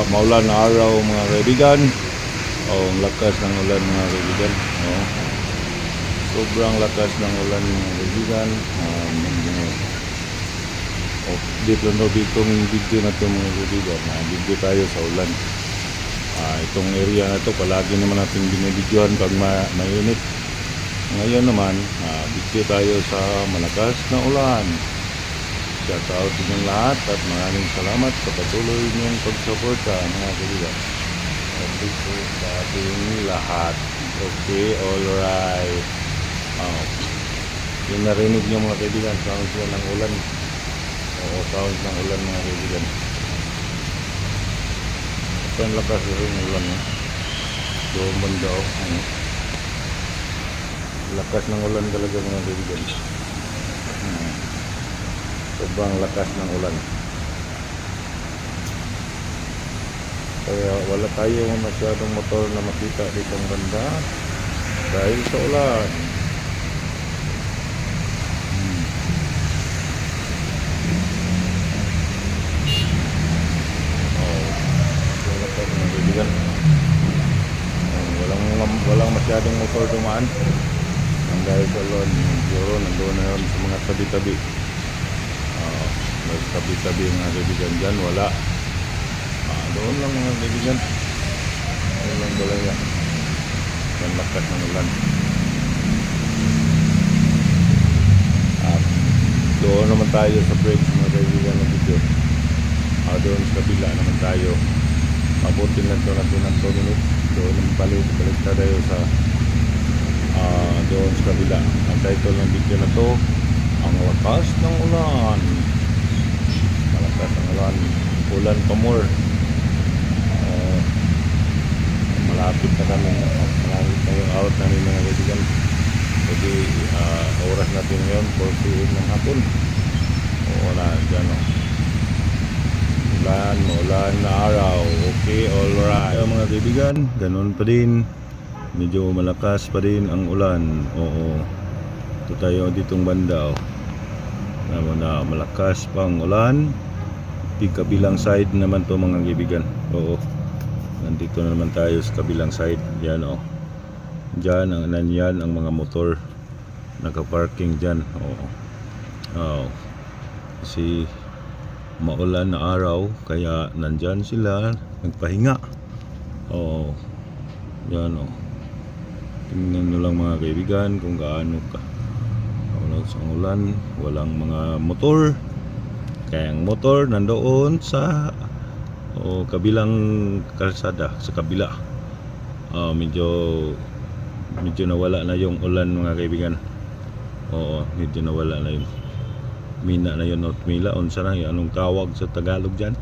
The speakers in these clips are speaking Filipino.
Maulan na araw mga kaibigan. Ang lakas ng ulan mga kaibigan. Sobrang lakas ng ulan mga kaibigan. Update lang daw ditong video na ito mga kaibigan. Video tayo sa ulan. Itong area na ito palagi naman natin binibidyohan pag mainit. Ngayon naman video tayo sa malakas na ulan. Shout out sa inyong lahat at maraming salamat sa patuloy niyong pagsuporta mga kaibigan. Dito sa ating lahat. Okay, alright. Yung narinig niyo mga kaibigan, sounds yan ng ulan. Sounds ng ulan mga kaibigan. Ito ang lakas rin ng ulan. Doon banda o. Lakas ng ulan talaga mga kaibigan. Sobrang lakas ng ulan. Kaya wala tayong masyadong motor na makita dito ang banda dahil sa ulan. Walang masyadong motor dumaan dahil sa ulan. Siguro nandoon na yun sa mga tabi-tabi. May tabi-tabi mga kaibigan dyan, wala. Doon lang mga kaibigan. Doon lang balaya. Yan lakas ng ulan. Doon naman tayo sa bridge mga kaibigan na video. Doon sa kabila naman tayo. Mabuti lang ito natin ng 2 minutes. Doon naman balik tayo sa doon sa kabila. Ang title ng video na to, ang lakas ng ulan. Malakas ng ulan. Ulan pa more. Malapit na kami. Malapit na yung out namin mga kaibigan. Jadi oras natin ngayon 4 PM ng hapon. Wala dyan Maulan na araw. Okay, alright. Mga kaibigan, ganun pa din. Medyo malakas pa din ang ulan. Ito tayo ditong banda. Na malakas pang ulan. Kabilang side naman to mga kaibigan. Nandito na naman tayo sa kabilang side. Yan Diyan nandyan ang mga motor nakaparking dyan. Kasi maulan na araw kaya nandyan sila nagpahinga. Yan tingnan nyo lang mga kaibigan kung gaano ka sa ulan. Walang mga motor. Kaya ang motor nandoon sa kabilang kalsada, sa kabila. Medyo nawala na yung ulan mga kaibigan. Medyo nawala na yun. Mina na yun, mila unsa na yun, anong tawag sa Tagalog dyan,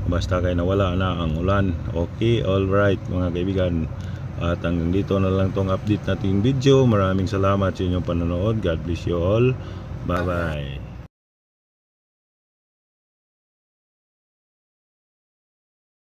basta kay nawala na ang ulan. Okay, alright mga kaibigan, at hanggang dito na lang tong update nating video. Maraming salamat sa inyong panonood. God bless you all. Bye bye.